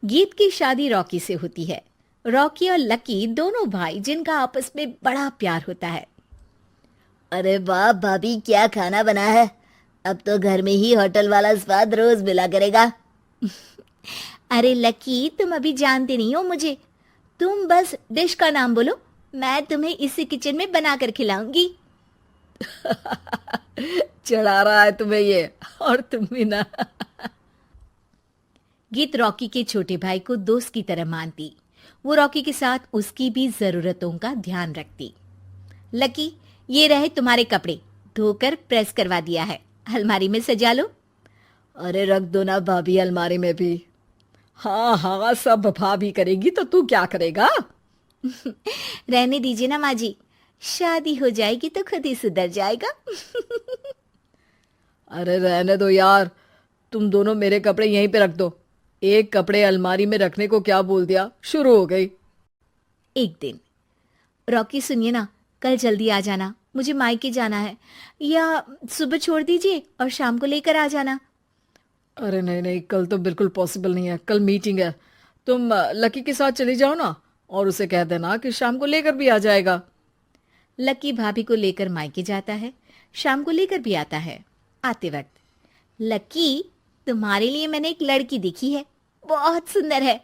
गीत की शादी रॉकी से होती है। रॉकी और लकी दोनों भाई जिनका आपस में बड़ा प्यार होता है। अरे वाह भाभी, क्या खाना बना है। अब तो घर में ही होटल वाला स्वाद रोज मिला करेगा। अरे लकी, तुम अभी जानते नहीं हो मुझे। तुम बस डिश का नाम बोलो, मैं तुम्हें इसी किचन में बनाकर खिलाऊंगी। चढ़ा रहा है तुम्हें ये, और तुम भी ना। गीत रॉकी के छोटे भाई को दोस्त की तरह मानती। वो रॉकी के साथ उसकी भी जरूरतों का ध्यान रखती। लकी, ये रहे तुम्हारे कपड़े, धोकर प्रेस करवा दिया है, अलमारी में सजा लो। अरे रख दो ना भाभी अलमारी में भी। हाँ हाँ, सब भाभी करेगी तो तू क्या करेगा। रहने दीजिए ना माँ जी, शादी हो जाएगी तो खुद ही सुधर जाएगा। अरे रहने दो यार, तुम दोनों मेरे कपड़े यहीं पे रख दो। एक कपड़े अलमारी में रखने को क्या बोल दिया, शुरू हो गई। एक दिन, रॉकी सुनिए ना, कल जल्दी आ जाना, मुझे मायके जाना है, या सुबह छोड़ दीजिए और शाम को लेकर आ जाना। अरे नहीं नहीं, कल तो बिल्कुल पॉसिबल नहीं है, कल मीटिंग है। तुम लकी के साथ चली जाओ ना, और उसे कह देना कि शाम को लेकर भी आ जाएगा। लकी भाभी को लेकर मायके जाता है, शाम को लेकर भी आता है। आते वक्त, लकी, तुम्हारे लिए मैंने एक लड़की देखी है, बहुत सुंदर है।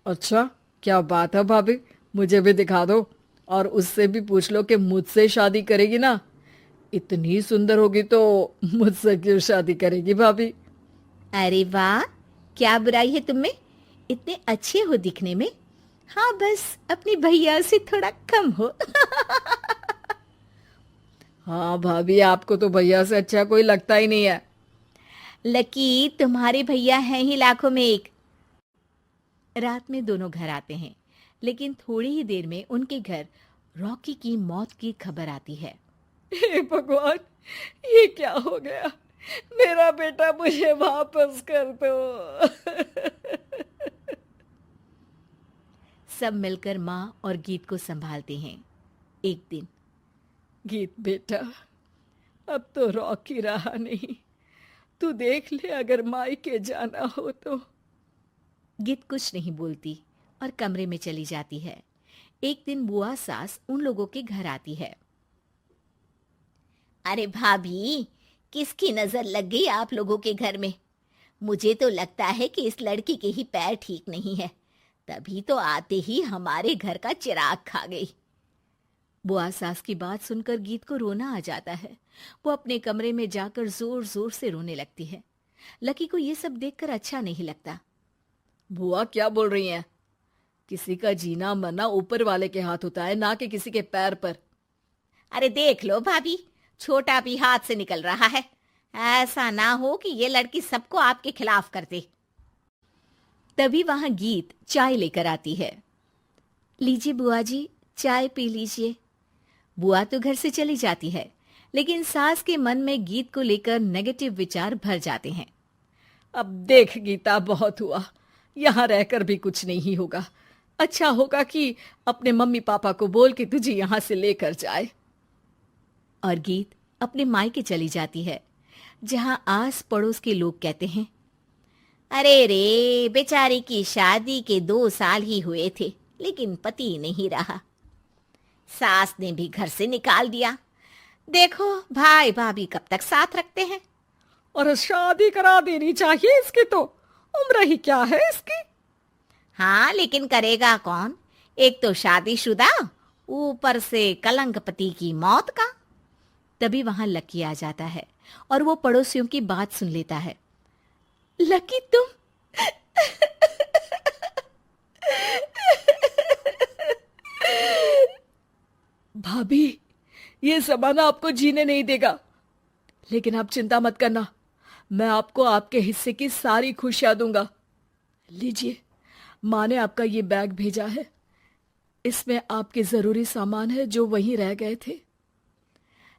अच्छा, क्या बात है भाभी, मुझे भी दिखा दो, और उससे भी पूछ लो कि मुझसे शादी करेगी ना। इतनी सुंदर होगी तो मुझसे क्यों शादी करेगी भाभी। अरे वाह, क्या बुराई है तुम में, इतने अच्छे हो दिखने में। हाँ, बस अपनी भैया से थोड़ा कम हो। हाँ भाभी, आपको तो भैया से अच्छा कोई लगता ही नहीं है। लकी, तुम्हारे भैया हैं ही लाखों में एक। रात में दोनों घर आते हैं, लेकिन थोड़ी ही देर में उनके घर रॉकी की मौत की खबर आती है। हे भगवान, ये क्या हो गया। मेरा बेटा मुझे वापस कर दो। सब मिलकर माँ और गीत को संभालते हैं। एक दिन, गीत बेटा, अब तो रॉकी रहा नहीं, तू देख ले अगर मायके जाना हो तो। गीत कुछ नहीं बोलती और कमरे में चली जाती है। एक दिन बुआ सास उन लोगों के घर आती है। अरे भाभी, किसकी नजर लग गई आप लोगों के घर में। मुझे तो लगता है कि इस लड़की के ही पैर ठीक नहीं है, तभी तो आते ही हमारे घर का चिराग खा गई। बुआ सास की बात सुनकर गीत को रोना आ जाता है। वो अपने कमरे में जाकर जोर जोर से रोने लगती है। लकी को ये सब देखकर अच्छा नहीं लगता। बुआ क्या बोल रही हैं? किसी का जीना मरना ऊपर वाले के हाथ होता है, ना कि किसी के पैर पर। अरे देख लो भाभी, छोटा भी हाथ से निकल रहा है। ऐसा ना हो कि ये लड़की सबको आपके खिलाफ कर दे। तभी वहां गीत चाय लेकर आती है। लीजिए बुआ जी, चाय पी लीजिए। बुआ तो घर से चली जाती है, लेकिन सास के मन में गीत को लेकर नेगेटिव विचार भर जाते हैं। अब देख गीता, बहुत हुआ, यहाँ रहकर भी कुछ नहीं होगा। अच्छा होगा कि अपने मम्मी पापा को बोल के तुझे यहाँ से लेकर जाए। और गीत अपने मायके चली जाती है, जहां आस पड़ोस के लोग कहते हैं, अरे रे, बेचारी की शादी के 2 साल ही हुए थे, लेकिन पति नहीं रहा। सास ने भी घर से निकाल दिया। देखो भाई भाभी कब तक साथ रखते हैं। और शादी करा देनी चाहिए इसकी, तो उम्र ही क्या है इसकी। हाँ, लेकिन करेगा कौन। एक तो शादीशुदा, ऊपर से कलंक पति की मौत का। तभी वहां लकी आ जाता है और वो पड़ोसियों की बात सुन लेता है। लकी, तुम भाभी, ये जमाना आपको जीने नहीं देगा, लेकिन आप चिंता मत करना, मैं आपको आपके हिस्से की सारी खुशियां दूंगा। लीजिए, माँ ने आपका ये बैग भेजा है, इसमें आपके जरूरी सामान है जो वहीं रह गए थे।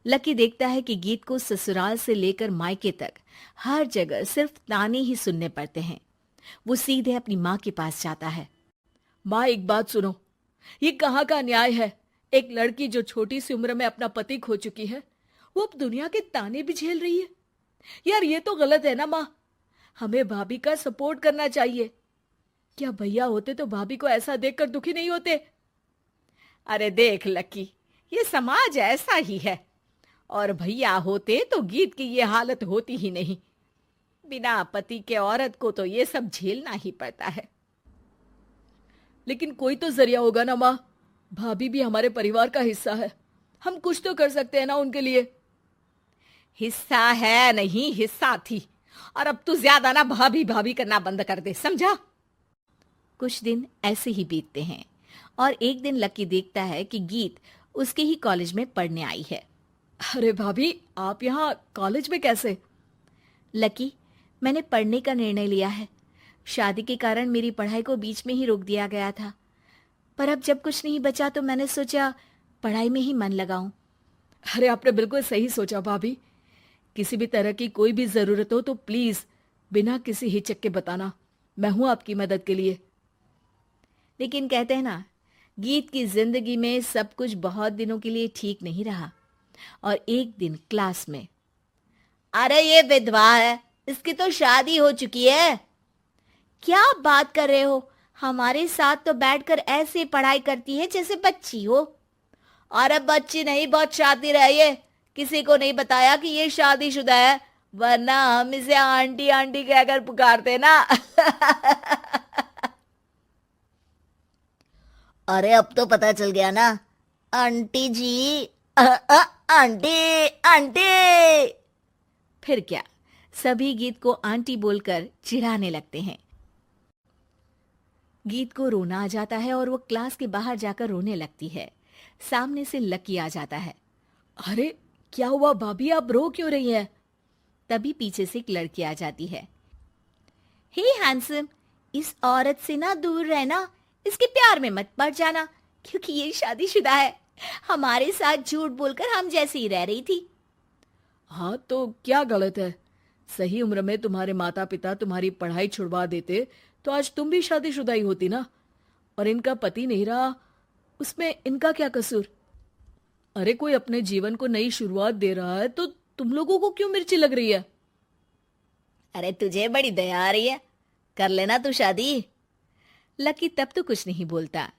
लकी देखता है कि गीत को ससुराल से लेकर मायके तक हर जगह सिर्फ ताने ही सुनने पड़ते हैं। वो सीधे अपनी माँ के पास जाता है। माँ, एक बात सुनो, ये कहाँ का न्याय है। एक लड़की जो छोटी सी उम्र में अपना पति खो चुकी है, वो अब दुनिया के ताने भी झेल रही है। यार, ये तो गलत है ना माँ। हमें भाभी का सपोर्ट करना चाहिए। क्या भैया होते तो भाभी को ऐसा देखकर दुखी नहीं होते? अरे देख लकी, ये समाज ऐसा ही है। और भैया होते तो गीत की ये हालत होती ही नहीं। बिना पति के औरत को तो ये सब झेलना ही पड़ता है। लेकिन कोई तो जरिया होगा ना माँ। भाभी भी हमारे परिवार का हिस्सा है, हम कुछ तो कर सकते हैं ना उनके लिए। हिस्सा है नहीं, हिस्सा थी। और अब तू ज्यादा ना भाभी भाभी करना बंद कर दे, समझा? कुछ दिन ऐसे ही बीतते हैं और एक दिन लकी देखता है कि गीत उसके ही कॉलेज में पढ़ने आई है। अरे भाभी, आप यहाँ कॉलेज में कैसे? लकी, मैंने पढ़ने का निर्णय लिया है। शादी के कारण मेरी पढ़ाई को बीच में ही रोक दिया गया था, पर अब जब कुछ नहीं बचा तो मैंने सोचा पढ़ाई में ही मन लगाऊं। अरे आपने बिल्कुल सही सोचा भाभी। किसी भी तरह की कोई भी जरूरत हो तो प्लीज बिना किसी हिचक के बताना, मैं हूं आपकी मदद के लिए। लेकिन कहते हैं ना, गीत की जिंदगी में सब कुछ बहुत दिनों के लिए ठीक नहीं रहा और एक दिन क्लास में, अरे ये विधवा है, इसकी तो शादी हो चुकी है। क्या बात कर रहे हो? हमारे साथ तो बैठकर ऐसे पढ़ाई करती है जैसे बच्ची हो। अरे बच्ची नहीं, बहुत शातिर है ये। किसी को नहीं बताया कि ये शादीशुदा है, वरना हम इसे आंटी आंटी कहकर पुकारते ना। अरे अब तो पता चल गया ना आंटी जी। Aunty aunty. फिर क्या, सभी गीत को आंटी बोलकर चिढ़ाने लगते हैं। गीत को रोना आ जाता है और वो क्लास के बाहर जाकर रोने लगती है। सामने से लकी आ जाता है। अरे क्या हुआ भाभी, आप रो क्यों रही हैं? तभी पीछे से एक लड़की आ जाती है। हे हैंडसम, इस औरत से ना दूर रहना, इसके प्यार में मत पड़ जाना, क्योंकि ये शादीशुदा है। हमारे साथ झूठ बोलकर हम जैसे ही रह रही थी। हाँ तो क्या गलत है? सही उम्र में तुम्हारे माता पिता तुम्हारी पढ़ाई छुड़वा देते तो आज तुम भी शादीशुदा ही होती ना। और इनका पति नहीं रहा, उसमें इनका क्या कसूर? अरे कोई अपने जीवन को नई शुरुआत दे रहा है तो तुम लोगों को क्यों मिर्ची लग रही है? अरे तुझे बड़ी दया आ रही है, कर लेना तू शादी। लकी तब तो कुछ नहीं बोलता,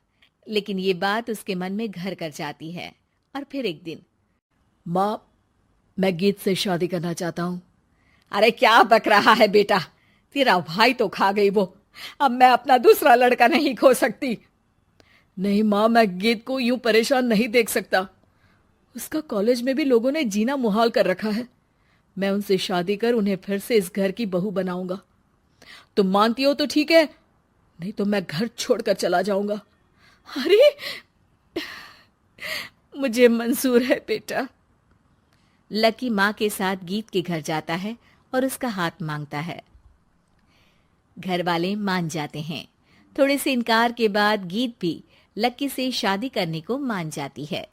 लेकिन ये बात उसके मन में घर कर जाती है। और फिर एक दिन, माँ, मैं गीत से शादी करना चाहता हूँ। अरे क्या बक रहा है बेटा, तेरा भाई तो खा गई वो, अब मैं अपना दूसरा लड़का नहीं खो सकती। नहीं माँ, मैं गीत को यूं परेशान नहीं देख सकता। उसका कॉलेज में भी लोगों ने जीना मुहाल कर रखा है। मैं उनसे शादी कर उन्हें फिर से इस घर की बहू बनाऊंगा। तुम मानती हो तो ठीक है, नहीं तो मैं घर छोड़कर चला जाऊंगा। अरे मुझे मंजूर है बेटा। लकी माँ के साथ गीत के घर जाता है और उसका हाथ मांगता है। घर वाले मान जाते हैं। थोड़े से इनकार के बाद गीत भी लकी से शादी करने को मान जाती है।